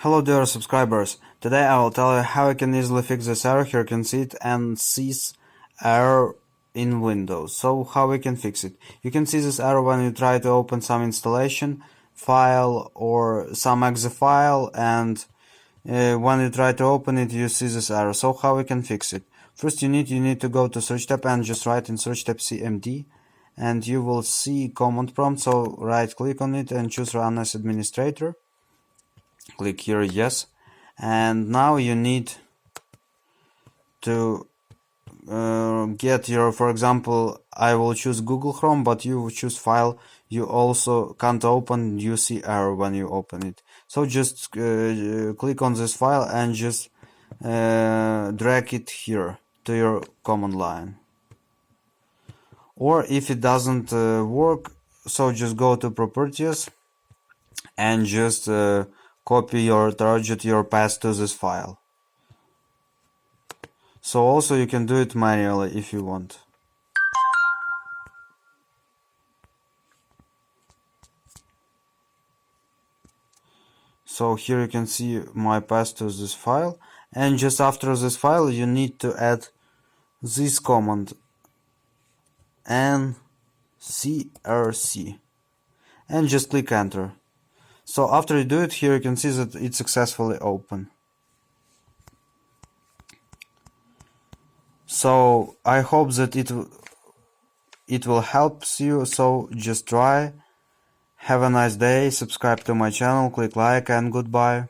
Hello dear subscribers, today I will tell you how you can easily fix this error. Here you can see it, NSIS error in Windows. So how we can fix it? You can see this error when you try to open some installation file or some exe file, and when you try to open it you see this error. So how we can fix it? First you need to go to search tab and just write in search tab cmd, and you will see command prompt. So right click on it and choose run as administrator. Click here yes, and now you need to get your, for example, I will choose Google Chrome, but you choose file. You also can't open, you see error when you open it. So just click on this file and just drag it here to your command line. Or if it doesn't work, so just go to properties and just copy or target your path to this file. So also you can do it manually if you want. So here you can see my path to this file, and just after this file you need to add this command ncrc and just click enter. So after you do it, here you can see that it's successfully open. So I hope that it will help you. So just try. Have a nice day. Subscribe to my channel, click like, and goodbye.